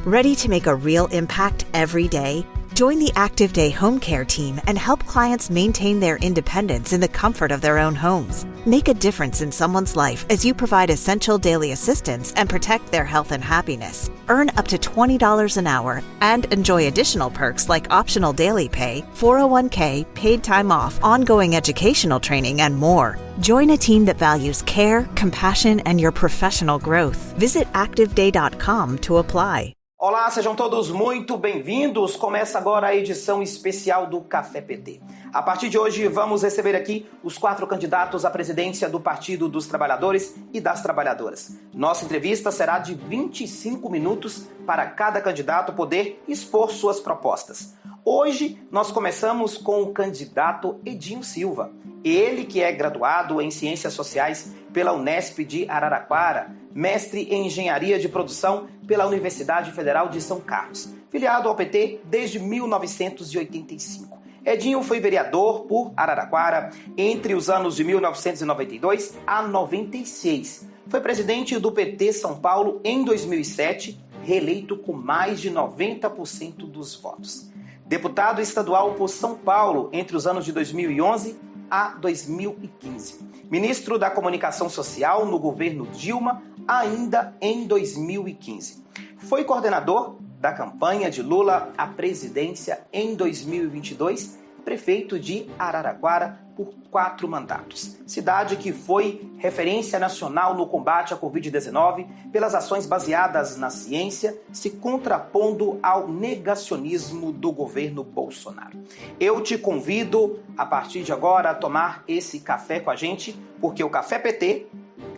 Ready to make a real impact every day? Join the Active Day Home Care team and help clients maintain their independence in the comfort of their own homes. Make a difference in someone's life as you provide essential daily assistance and protect their health and happiness. Earn up to $20 an hour and enjoy additional perks like optional daily pay, 401k, paid time off, ongoing educational training, and more. Join a team that values care, compassion, and your professional growth. Visit activeday.com to apply. Olá, sejam todos muito bem-vindos. Começa agora a edição especial do Café PT. A partir de hoje, vamos receber aqui os 4 candidatos à presidência do Partido dos Trabalhadores e das Trabalhadoras. Nossa entrevista será de 25 minutos para cada candidato poder expor suas propostas. Hoje, nós começamos com o candidato Edinho Silva. Ele que é graduado em Ciências Sociais pela Unesp de Araraquara, mestre em Engenharia de Produção pela Universidade Federal de São Carlos, filiado ao PT desde 1985. Edinho foi vereador por Araraquara entre os anos de 1992 a 96. Foi presidente do PT São Paulo em 2007, reeleito com mais de 90% dos votos. Deputado estadual por São Paulo entre os anos de 2011 a 2015. Ministro da Comunicação Social no governo Dilma, ainda em 2015. Foi coordenador da campanha de Lula à presidência em 2022, prefeito de Araraquara por 4 mandatos. Cidade que foi referência nacional no combate à Covid-19 pelas ações baseadas na ciência, se contrapondo ao negacionismo do governo Bolsonaro. Eu te convido, a partir de agora, a tomar esse café com a gente, porque o Café PT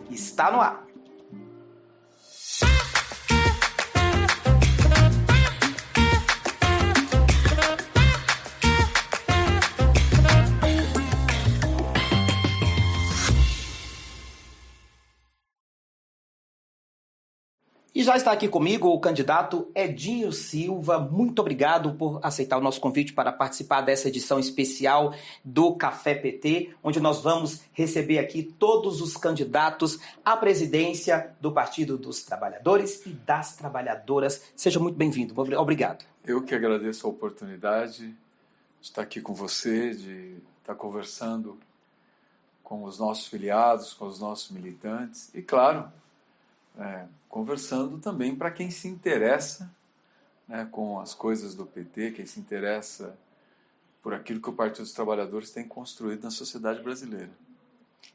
está no ar. E já está aqui comigo o candidato Edinho Silva. Muito obrigado por aceitar o nosso convite para participar dessa edição especial do Café PT, onde nós vamos receber aqui todos os candidatos à presidência do Partido dos Trabalhadores e das Trabalhadoras. Seja muito bem-vindo. Obrigado. Eu que agradeço a oportunidade de estar aqui com você, de estar conversando com os nossos filiados, com os nossos militantes e, claro, conversando também para quem se interessa, né, com as coisas do PT, quem se interessa por aquilo que o Partido dos Trabalhadores tem construído na sociedade brasileira.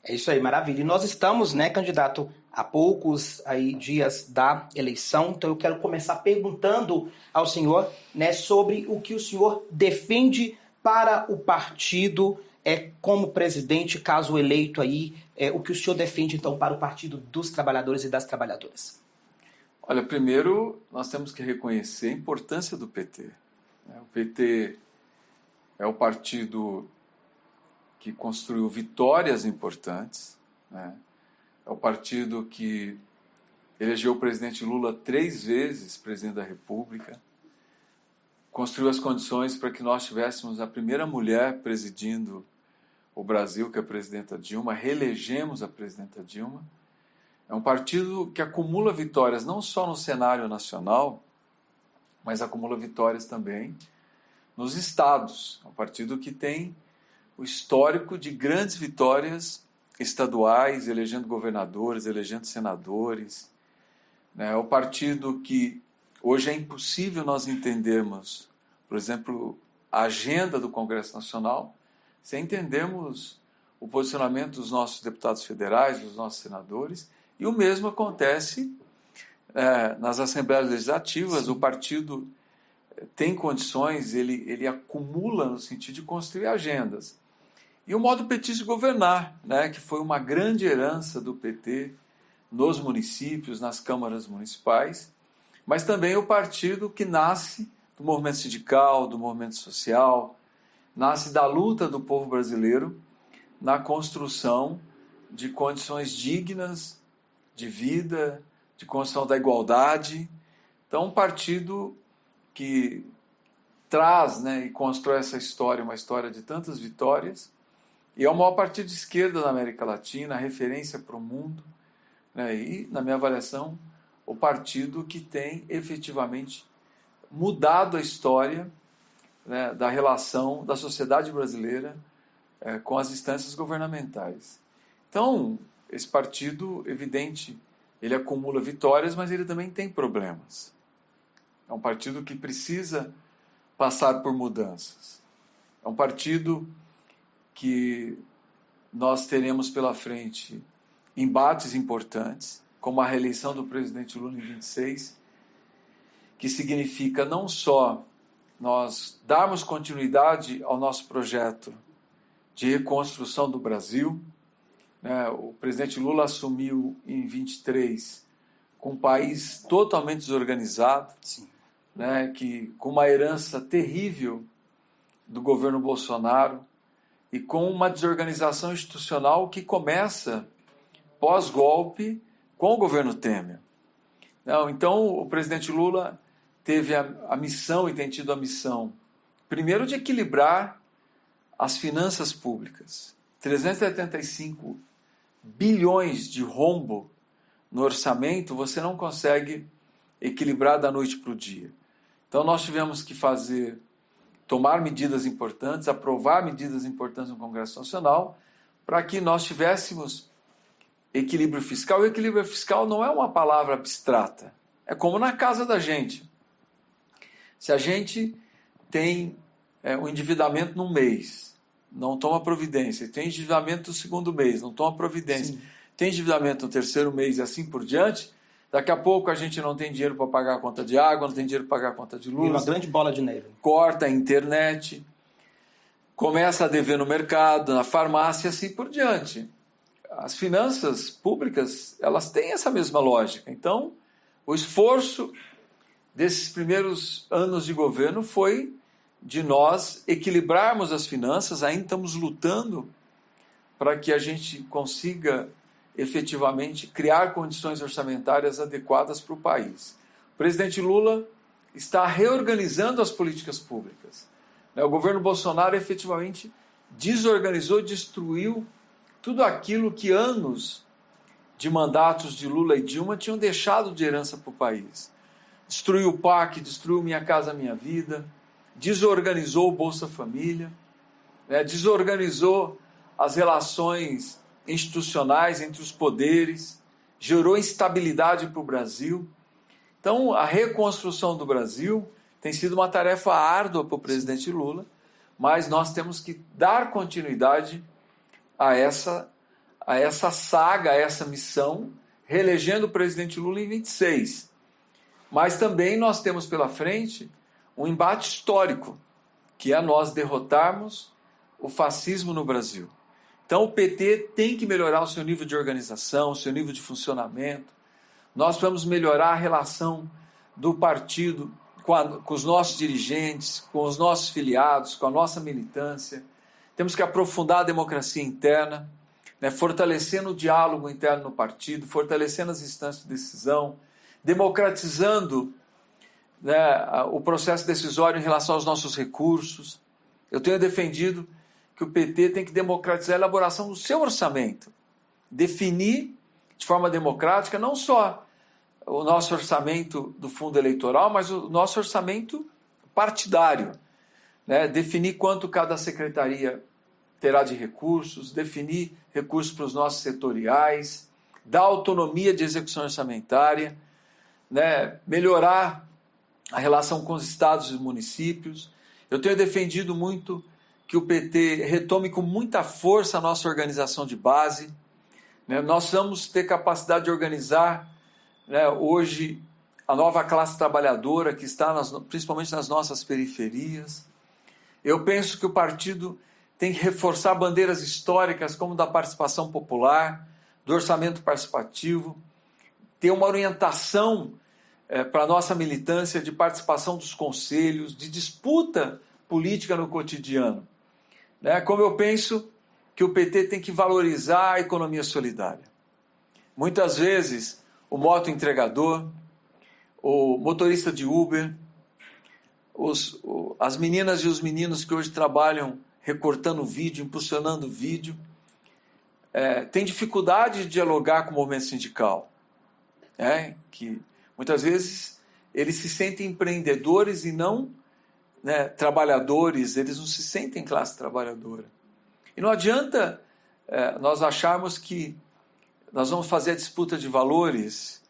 É isso aí, maravilha. E nós estamos, candidato, a poucos dias da eleição, então eu quero começar perguntando ao senhor, sobre o que o senhor defende para o partido como presidente, caso eleito o que o senhor defende, então, para o Partido dos Trabalhadores e das Trabalhadoras? Olha, primeiro, nós temos que reconhecer a importância do PT. O PT é o partido que construiu vitórias importantes, É o partido que elegeu o presidente Lula 3 vezes presidente da República, construiu as condições para que nós tivéssemos a primeira mulher presidindo o Brasil, que é a presidenta Dilma, reelegemos a presidenta Dilma. É um partido que acumula vitórias não só no cenário nacional, mas acumula vitórias também nos estados. É um partido que tem o histórico de grandes vitórias estaduais, elegendo governadores, elegendo senadores. É o partido que hoje é impossível nós entendermos, por exemplo, a agenda do Congresso Nacional, sem entendermos o posicionamento dos nossos deputados federais, dos nossos senadores, e o mesmo acontece nas Assembleias Legislativas. O partido tem condições, ele acumula no sentido de construir agendas. E o modo petista de governar, que foi uma grande herança do PT nos municípios, nas câmaras municipais, mas também o partido que nasce do movimento sindical, do movimento social, nasce da luta do povo brasileiro na construção de condições dignas de vida, de construção da igualdade. Então, um partido que traz e constrói essa história, uma história de tantas vitórias, e é o maior partido de esquerda da América Latina, referência para o mundo, e, na minha avaliação, o partido que tem efetivamente mudado a história, né, da relação da sociedade brasileira com as instâncias governamentais. Então, esse partido, evidente, ele acumula vitórias, mas ele também tem problemas. É um partido que precisa passar por mudanças. É um partido que nós teremos pela frente embates importantes, como a reeleição do presidente Lula em 26, que significa não só nós darmos continuidade ao nosso projeto de reconstrução do Brasil, né? O presidente Lula assumiu em 23 com um país totalmente desorganizado, Sim. Né? Com uma herança terrível do governo Bolsonaro e com uma desorganização institucional que começa pós-golpe com o governo Temer. Então, o presidente Lula teve a missão e tem tido a missão, primeiro, de equilibrar as finanças públicas. 375 bilhões de rombo no orçamento, você não consegue equilibrar da noite para o dia. Então, nós tivemos que tomar medidas importantes, aprovar medidas importantes no Congresso Nacional, para que nós tivéssemos equilíbrio fiscal. O equilíbrio fiscal não é uma palavra abstrata, é como na casa da gente. Se a gente tem um endividamento num mês, não toma providência, tem endividamento no segundo mês, não toma providência, Sim. Tem endividamento no terceiro mês e assim por diante, daqui a pouco a gente não tem dinheiro para pagar a conta de água, não tem dinheiro para pagar a conta de luz. E uma grande bola de neve. Corta a internet, começa a dever no mercado, na farmácia e assim por diante. As finanças públicas, elas têm essa mesma lógica. Então, o esforço desses primeiros anos de governo foi de nós equilibrarmos as finanças. Ainda estamos lutando para que a gente consiga efetivamente criar condições orçamentárias adequadas para o país. O presidente Lula está reorganizando as políticas públicas. O governo Bolsonaro efetivamente desorganizou, destruiu tudo aquilo que anos de mandatos de Lula e Dilma tinham deixado de herança para o país. Destruiu o PAC, destruiu Minha Casa Minha Vida, desorganizou o Bolsa Família, desorganizou as relações institucionais entre os poderes, gerou instabilidade para o Brasil. Então, a reconstrução do Brasil tem sido uma tarefa árdua para o presidente Lula, mas nós temos que dar continuidade a essa saga, a essa missão, reelegendo o presidente Lula em 26. Mas também nós temos pela frente um embate histórico, que é nós derrotarmos o fascismo no Brasil. Então o PT tem que melhorar o seu nível de organização, o seu nível de funcionamento. Nós vamos melhorar a relação do partido com os nossos dirigentes, com os nossos filiados, com a nossa militância. Temos que aprofundar a democracia interna, fortalecendo o diálogo interno no partido, fortalecendo as instâncias de decisão, democratizando o processo decisório em relação aos nossos recursos. Eu tenho defendido que o PT tem que democratizar a elaboração do seu orçamento, definir de forma democrática não só o nosso orçamento do fundo eleitoral, mas o nosso orçamento partidário, definir quanto cada secretaria terá de recursos, definir recursos para os nossos setoriais, dar autonomia de execução orçamentária, melhorar a relação com os estados e municípios. Eu tenho defendido muito que o PT retome com muita força a nossa organização de base. Nós vamos ter capacidade de organizar hoje a nova classe trabalhadora que está principalmente nas nossas periferias. Eu penso que o partido tem que reforçar bandeiras históricas como da participação popular, do orçamento participativo, ter uma orientação para a nossa militância de participação dos conselhos, de disputa política no cotidiano. Como eu penso que o PT tem que valorizar a economia solidária. Muitas vezes, o motoentregador, o motorista de Uber, as meninas e os meninos que hoje trabalham recortando vídeo, impulsionando vídeo, têm dificuldade de dialogar com o movimento sindical. Que Muitas vezes eles se sentem empreendedores e não, né, trabalhadores, eles não se sentem classe trabalhadora. E não adianta nós acharmos que nós vamos fazer a disputa de valores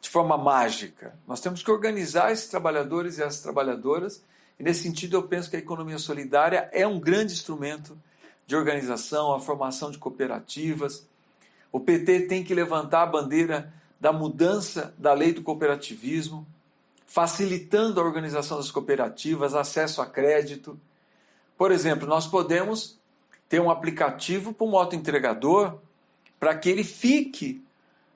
de forma mágica. Nós temos que organizar esses trabalhadores e essas trabalhadoras, e nesse sentido eu penso que a economia solidária é um grande instrumento de organização, a formação de cooperativas. O PT tem que levantar a bandeira da mudança da lei do cooperativismo, facilitando a organização das cooperativas, acesso a crédito. Por exemplo, nós podemos ter um aplicativo para o motoentregador para que ele fique,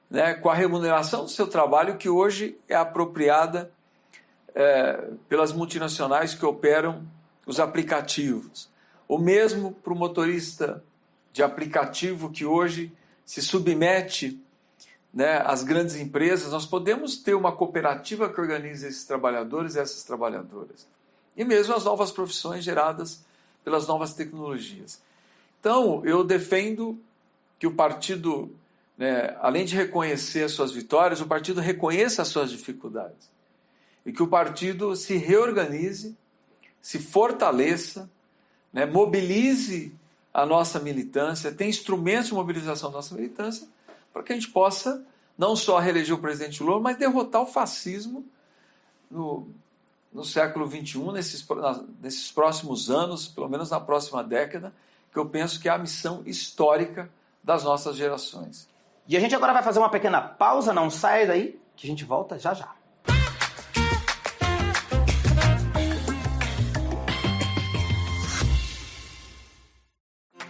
né, com a remuneração do seu trabalho, que hoje é apropriada pelas multinacionais que operam os aplicativos. O mesmo para o motorista de aplicativo que hoje se submete, né, às grandes empresas. Nós podemos ter uma cooperativa que organize esses trabalhadores e essas trabalhadoras. E mesmo as novas profissões geradas pelas novas tecnologias. Então, eu defendo que o partido, né, além de reconhecer as suas vitórias, o partido reconheça as suas dificuldades. E que o partido se reorganize, se fortaleça, né, mobilize a nossa militância, tem instrumentos de mobilização da nossa militância, para que a gente possa não só reeleger o presidente Lula, mas derrotar o fascismo no século XXI, nesses próximos anos, pelo menos na próxima década, que eu penso que é a missão histórica das nossas gerações. E a gente agora vai fazer uma pequena pausa, não saia daí, que a gente volta já já.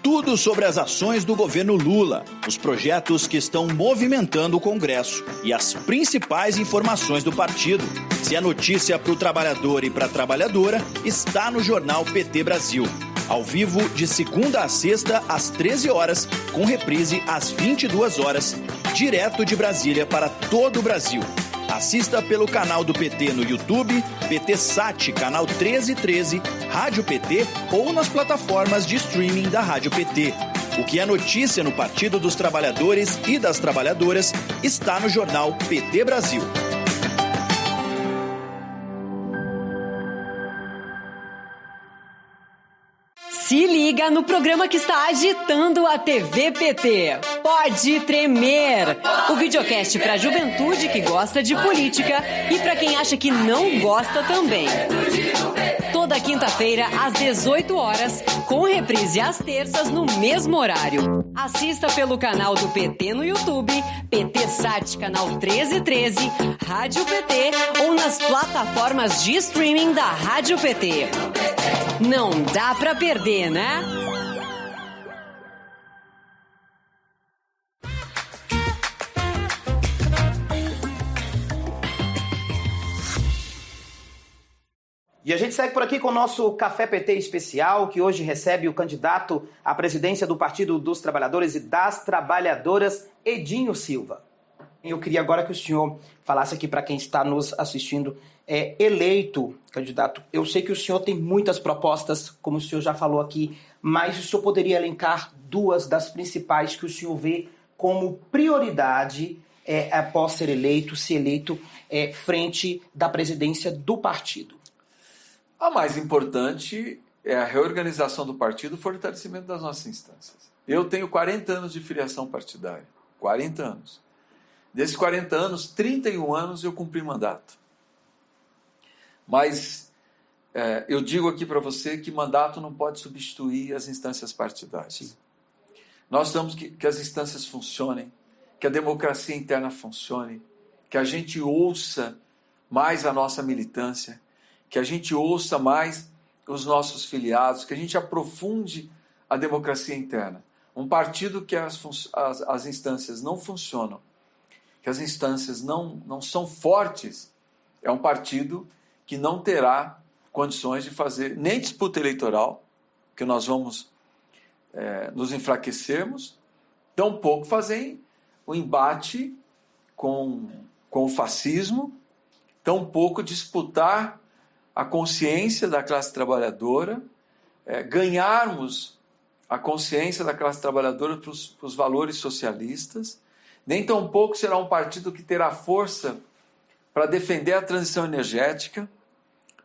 Tudo sobre as ações do governo Lula, os projetos que estão movimentando o Congresso e as principais informações do partido. Se é notícia para o trabalhador e para a trabalhadora, está no Jornal PT Brasil. Ao vivo, de segunda a sexta, às 13 horas, com reprise às 22 horas, direto de Brasília para todo o Brasil. Assista pelo canal do PT no YouTube, PT Sat, canal 1313, Rádio PT ou nas plataformas de streaming da Rádio PT. O que é notícia no Partido dos Trabalhadores e das Trabalhadoras está no Jornal PT Brasil. Se liga no programa que está agitando a TV PT. Pode Tremer! O videocast para a juventude que gosta de política e para quem acha que não gosta também. Toda quinta-feira, às 18 horas, com reprise às terças no mesmo horário. Assista pelo canal do PT no YouTube, PT Sat, canal 1313, Rádio PT ou nas plataformas de streaming da Rádio PT. Não dá pra perder, né? E a gente segue por aqui com o nosso Café PT especial, que hoje recebe o candidato à presidência do Partido dos Trabalhadores e das Trabalhadoras, Edinho Silva. Eu queria agora que o senhor falasse aqui para quem está nos assistindo, eleito candidato. Eu sei que o senhor tem muitas propostas, como o senhor já falou aqui, mas o senhor poderia elencar duas das principais que o senhor vê como prioridade após ser eleito, frente da presidência do partido? A mais importante é a reorganização do partido e o fortalecimento das nossas instâncias. Eu tenho 40 anos de filiação partidária. 40 anos. Desses 40 anos, 31 anos eu cumpri mandato. Mas eu digo aqui para você que mandato não pode substituir as instâncias partidárias. Sim. Nós precisamos que as instâncias funcionem, que a democracia interna funcione, que a gente ouça mais a nossa militância, que a gente ouça mais os nossos filiados, que a gente aprofunde a democracia interna. Um partido que as instâncias não funcionam, que as instâncias não são fortes, é um partido que não terá condições de fazer nem disputa eleitoral, que nós vamos nos enfraquecermos, tampouco fazer o embate com o fascismo, tampouco disputar a consciência da classe trabalhadora, ganharmos a consciência da classe trabalhadora para os valores socialistas, nem tampouco será um partido que terá força para defender a transição energética,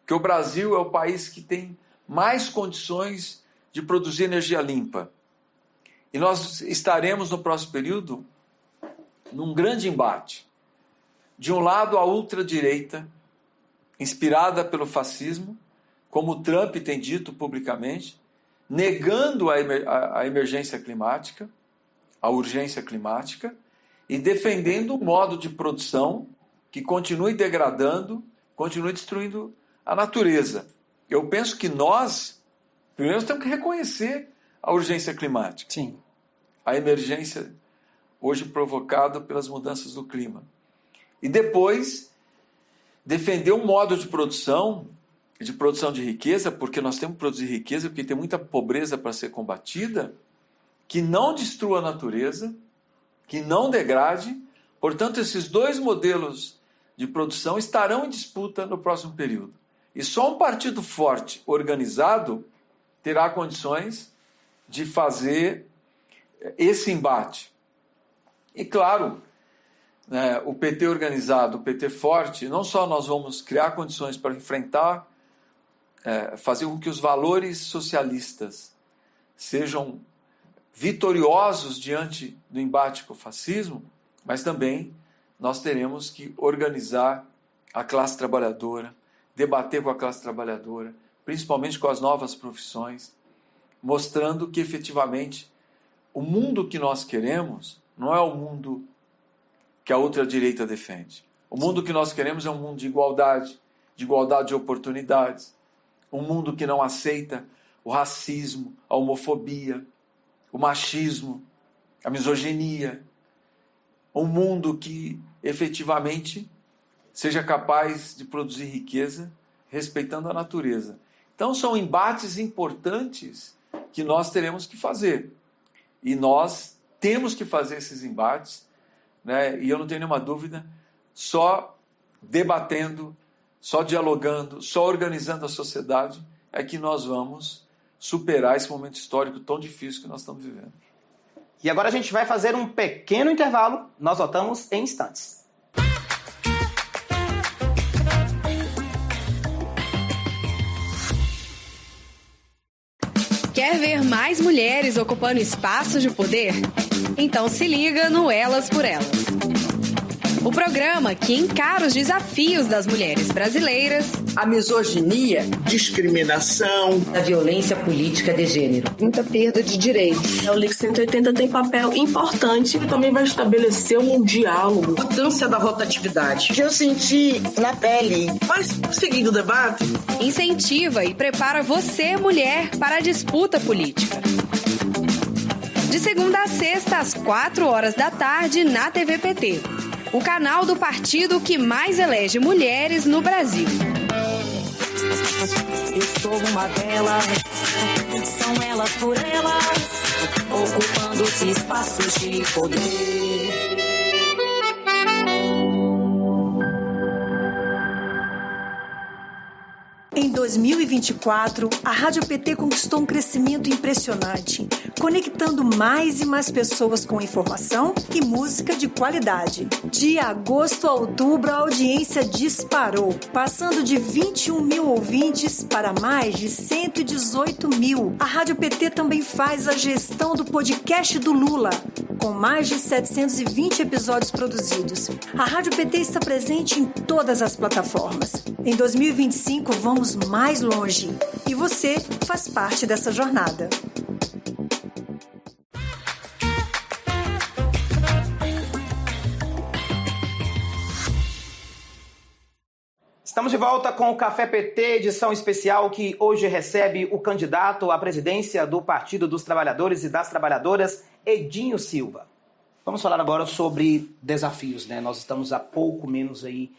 que o Brasil é o país que tem mais condições de produzir energia limpa. E nós estaremos no próximo período num grande embate. De um lado, a ultradireita, inspirada pelo fascismo, como o Trump tem dito publicamente, negando a emergência climática, a urgência climática, e defendendo um modo de produção que continue degradando, continue destruindo a natureza. Eu penso que nós, primeiro, temos que reconhecer a urgência climática. Sim. A emergência hoje provocada pelas mudanças do clima. E depois, defender um modo de produção de riqueza, porque nós temos que produzir riqueza, porque tem muita pobreza para ser combatida, que não destrua a natureza, que não degrade. Portanto, esses dois modelos de produção estarão em disputa no próximo período. E só um partido forte, organizado, terá condições de fazer esse embate. E claro, o PT organizado, o PT forte, não só nós vamos criar condições para enfrentar, fazer com que os valores socialistas sejam vitoriosos diante do embate com o fascismo, mas também nós teremos que organizar a classe trabalhadora, debater com a classe trabalhadora, principalmente com as novas profissões, mostrando que efetivamente o mundo que nós queremos não é o mundo que a ultradireita defende. O mundo que nós queremos é um mundo de igualdade de oportunidades, um mundo que não aceita o racismo, a homofobia, o machismo, a misoginia, um mundo que efetivamente seja capaz de produzir riqueza respeitando a natureza. Então são embates importantes que nós teremos que fazer. E nós temos que fazer esses embates, né? E eu não tenho nenhuma dúvida, só debatendo, só dialogando, só organizando a sociedade é que nós vamos superar esse momento histórico tão difícil que nós estamos vivendo. E agora a gente vai fazer um pequeno intervalo, nós voltamos em instantes. Quer ver mais mulheres ocupando espaços de poder? Então se liga no Elas por Elas. O programa que encara os desafios das mulheres brasileiras, a misoginia, discriminação, a violência política de gênero, muita perda de direitos. O LIC 180 tem papel importante e também vai estabelecer um diálogo. A importância da rotatividade. Que eu senti na pele. Mas, seguindo o debate, incentiva e prepara você, mulher, para a disputa política. De segunda a sexta, às 4h na TV PT. O canal do partido que mais elege mulheres no Brasil. Eu sou uma delas, são elas por elas, ocupando os espaços de poder. Em 2024, a Rádio PT conquistou um crescimento impressionante, conectando mais e mais pessoas com informação e música de qualidade. De agosto a outubro, a audiência disparou, passando de 21 mil ouvintes para mais de 118 mil. A Rádio PT também faz a gestão do podcast do Lula, com mais de 720 episódios produzidos. A Rádio PT está presente em todas as plataformas. Em 2025, vamos mais longe. E você faz parte dessa jornada. Estamos de volta com o Café PT, edição especial que hoje recebe o candidato à presidência do Partido dos Trabalhadores e das Trabalhadoras, Edinho Silva. Vamos falar agora sobre desafios, né? Nós estamos há pouco menos aí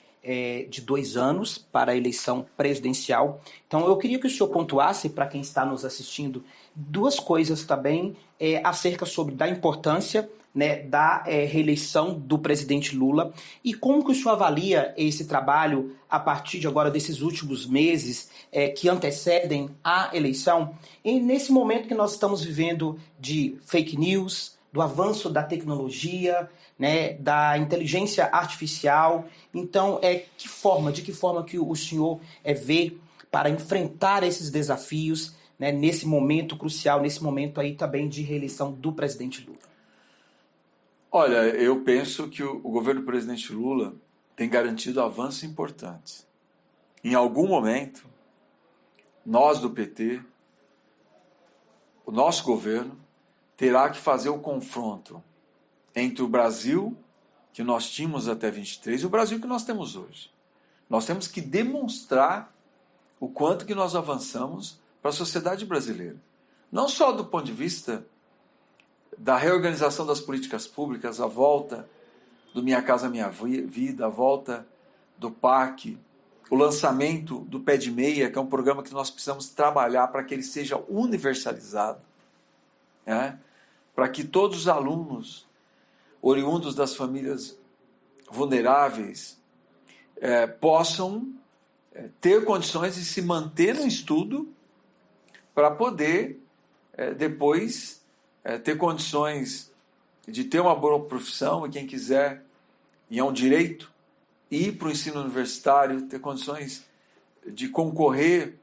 de 2 anos para a eleição presidencial. Então eu queria que o senhor pontuasse para quem está nos assistindo 2 coisas também acerca da importância, né, da reeleição do presidente Lula e como que o senhor avalia esse trabalho a partir de agora desses últimos meses que antecedem a eleição e nesse momento que nós estamos vivendo de fake news, do avanço da tecnologia, né, da inteligência artificial. Então, de que forma que o senhor vê para enfrentar esses desafios, né, nesse momento crucial, nesse momento aí também de reeleição do presidente Lula? Olha, eu penso que o governo do presidente Lula tem garantido avanços importantes. Em algum momento, nós do PT, o nosso governo, terá que fazer o confronto entre o Brasil que nós tínhamos até 23 e o Brasil que nós temos hoje. Nós temos que demonstrar o quanto que nós avançamos para a sociedade brasileira. Não só do ponto de vista da reorganização das políticas públicas, a volta do Minha Casa Minha Vida, a volta do PAC, o lançamento do Pé de Meia, que é um programa que nós precisamos trabalhar para que ele seja universalizado, né? Para que todos os alunos oriundos das famílias vulneráveis possam ter condições de se manter no estudo para poder depois ter condições de ter uma boa profissão, e quem quiser, e é um direito, ir para o ensino universitário, ter condições de concorrer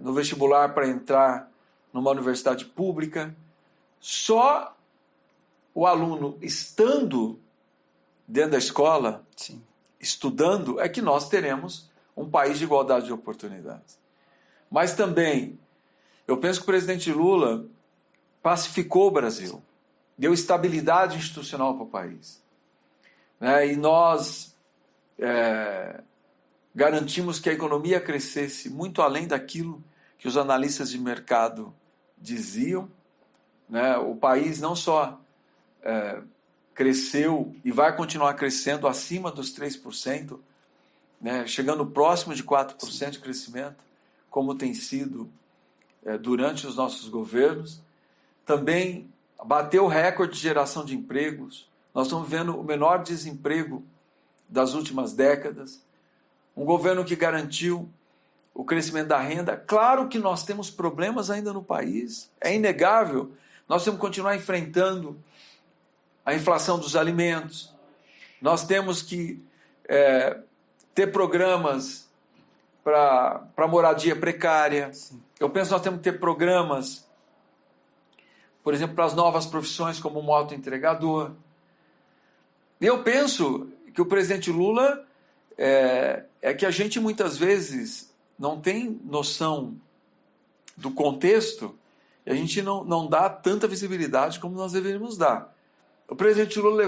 no vestibular para entrar numa universidade pública. Só o aluno estando dentro da escola, sim, estudando, é que nós teremos um país de igualdade de oportunidades. Mas também, eu penso que o presidente Lula pacificou o Brasil, deu estabilidade institucional para o país, né? E nós garantimos que a economia crescesse muito além daquilo que os analistas de mercado diziam, né? O país não só cresceu e vai continuar crescendo acima dos 3%, né? Chegando próximo de 4% de crescimento, como tem sido durante os nossos governos. Também bateu o recorde de geração de empregos. Nós estamos vendo o menor desemprego das últimas décadas. Um governo que garantiu o crescimento da renda. Claro que nós temos problemas ainda no país, é inegável. Nós temos que continuar enfrentando a inflação dos alimentos. Nós temos que ter programas para moradia precária. Sim. Eu penso que nós temos que ter programas, por exemplo, para as novas profissões como o moto-entregador. E eu penso que o presidente Lula que a gente muitas vezes não tem noção do contexto e a gente não dá tanta visibilidade como nós deveríamos dar. O presidente Lula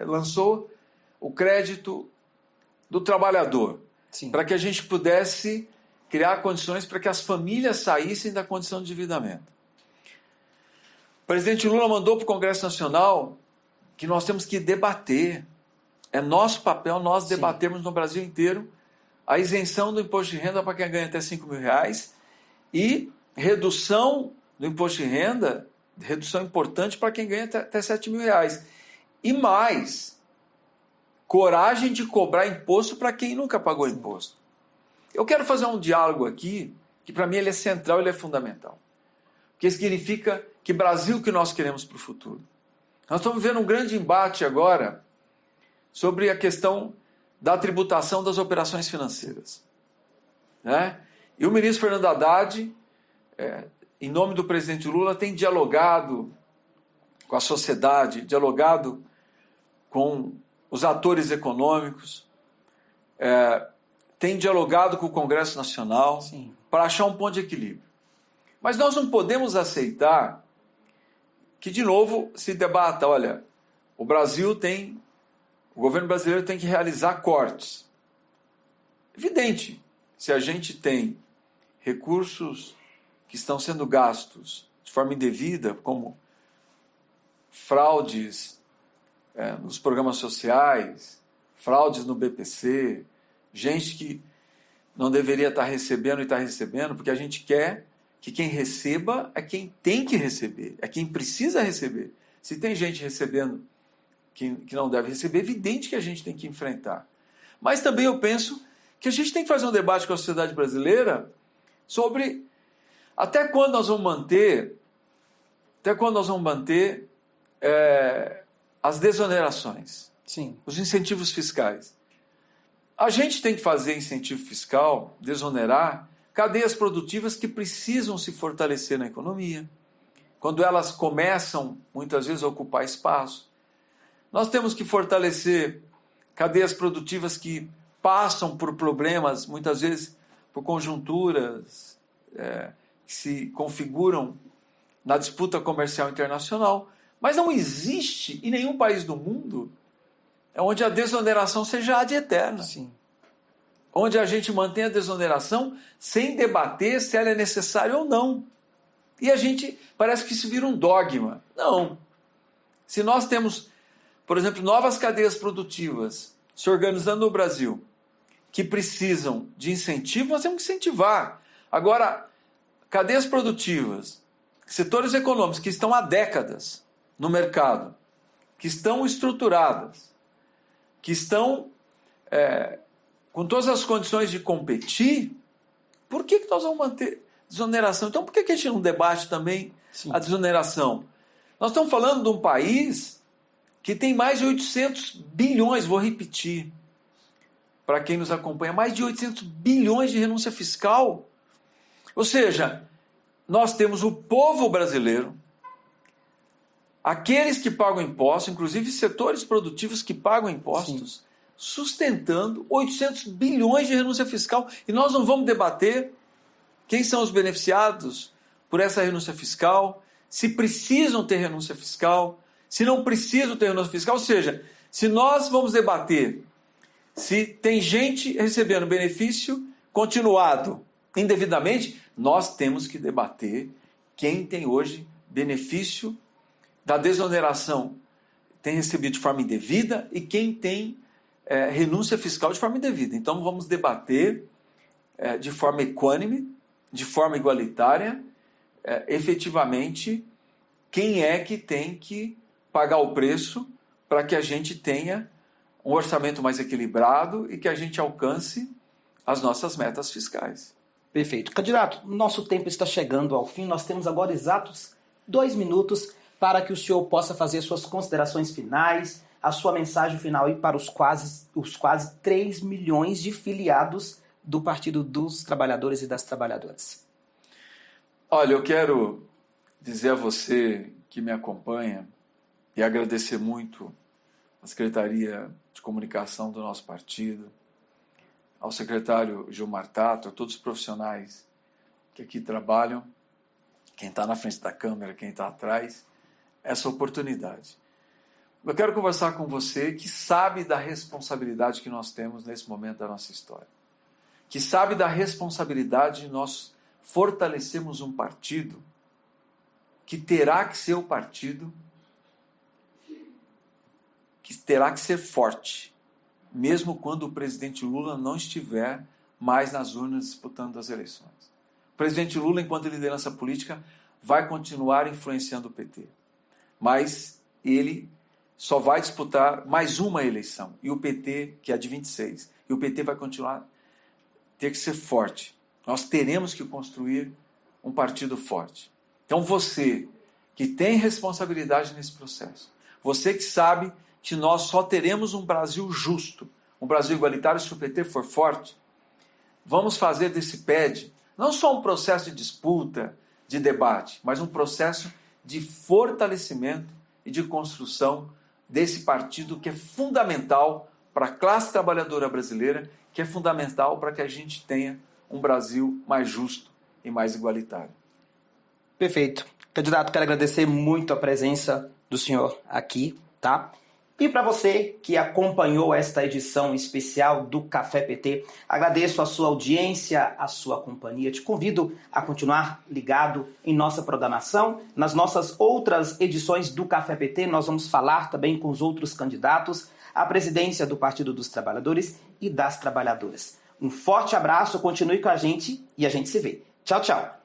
lançou o crédito do trabalhador, para que a gente pudesse criar condições para que as famílias saíssem da condição de endividamento. O presidente Lula mandou para o Congresso Nacional que nós temos que debater. É nosso papel nós debatermos no Brasil inteiro a isenção do imposto de renda para quem ganha até R$5.000 e redução do imposto de renda, redução importante para quem ganha até R$7.000. E mais, coragem de cobrar imposto para quem nunca pagou imposto. Eu quero fazer um diálogo aqui, que para mim ele é central, ele é fundamental. Porque significa que Brasil que nós queremos para o futuro. Nós estamos vendo um grande embate agora sobre a questão da tributação das operações financeiras, né? E o ministro Fernando Haddad, em nome do presidente Lula, tem dialogado com a sociedade, dialogado com os atores econômicos, tem dialogado com o Congresso Nacional para achar um ponto de equilíbrio. Mas nós não podemos aceitar que, de novo, se debata, olha, o governo brasileiro tem que realizar cortes. Evidente, se a gente tem recursos que estão sendo gastos de forma indevida, como fraudes nos programas sociais, fraudes no BPC, gente que não deveria estar recebendo e está recebendo, porque a gente quer que quem receba é quem tem que receber, é quem precisa receber. Se tem gente recebendo que não deve receber, é evidente que a gente tem que enfrentar. Mas também eu penso que a gente tem que fazer um debate com a sociedade brasileira sobre até quando nós vamos manter as desonerações, sim, os incentivos fiscais. A gente tem que fazer incentivo fiscal, desonerar cadeias produtivas que precisam se fortalecer na economia, quando elas começam, muitas vezes, a ocupar espaço. Nós temos que fortalecer cadeias produtivas que passam por problemas, muitas vezes por conjunturas que se configuram na disputa comercial internacional. Mas não existe em nenhum país do mundo onde a desoneração seja ad eterna. Sim. Onde a gente mantém a desoneração sem debater se ela é necessária ou não. E a gente parece que isso vira um dogma. Não. Se nós temos, por exemplo, novas cadeias produtivas se organizando no Brasil, que precisam de incentivo, nós temos que incentivar. Agora, cadeias produtivas, setores econômicos que estão há décadas no mercado, que estão estruturadas, que estão com todas as condições de competir, por que nós vamos manter desoneração? Então, por que a gente não debate também a desoneração? Nós estamos falando de um país que tem mais de 800 bilhões, vou repetir, para quem nos acompanha, mais de 800 bilhões de renúncia fiscal. Ou seja, nós temos o povo brasileiro, aqueles que pagam impostos, inclusive setores produtivos que pagam impostos, sim, sustentando 800 bilhões de renúncia fiscal. E nós não vamos debater quem são os beneficiados por essa renúncia fiscal, se precisam ter renúncia fiscal, se não precisam ter renúncia fiscal. Ou seja, se nós vamos debater se tem gente recebendo benefício continuado indevidamente, nós temos que debater quem tem hoje benefício da desoneração tem recebido de forma indevida e quem tem renúncia fiscal de forma indevida. Então vamos debater de forma equânime, de forma igualitária, efetivamente quem é que tem que pagar o preço para que a gente tenha um orçamento mais equilibrado e que a gente alcance as nossas metas fiscais. Perfeito. Candidato, nosso tempo está chegando ao fim. Nós temos agora exatos 2 minutos para que o senhor possa fazer suas considerações finais, a sua mensagem final aí para os quase 3 milhões de filiados do Partido dos Trabalhadores e das Trabalhadoras. Olha, eu quero dizer a você que me acompanha e agradecer muito à Secretaria de Comunicação do nosso partido, ao secretário Gilmar Tato, a todos os profissionais que aqui trabalham, quem está na frente da câmera, quem está atrás, essa oportunidade. Eu quero conversar com você que sabe da responsabilidade que nós temos nesse momento da nossa história, que sabe da responsabilidade de nós fortalecermos um partido que terá que ser o partido que terá que ser forte, mesmo quando o presidente Lula não estiver mais nas urnas disputando as eleições. O presidente Lula, enquanto liderança política, vai continuar influenciando o PT, mas ele só vai disputar mais uma eleição, e o PT, que é a de 26, e o PT vai continuar ter que ser forte. Nós teremos que construir um partido forte. Então você que tem responsabilidade nesse processo, você que sabe que nós só teremos um Brasil justo, um Brasil igualitário se o PT for forte, vamos fazer desse PED não só um processo de disputa, de debate, mas um processo de fortalecimento e de construção desse partido que é fundamental para a classe trabalhadora brasileira, que é fundamental para que a gente tenha um Brasil mais justo e mais igualitário. Perfeito. Candidato, quero agradecer muito a presença do senhor aqui, tá? E para você que acompanhou esta edição especial do Café PT, agradeço a sua audiência, a sua companhia. Te convido a continuar ligado em nossa programação. Nas nossas outras edições do Café PT, nós vamos falar também com os outros candidatos à presidência do Partido dos Trabalhadores e das Trabalhadoras. Um forte abraço, continue com a gente e a gente se vê. Tchau, tchau.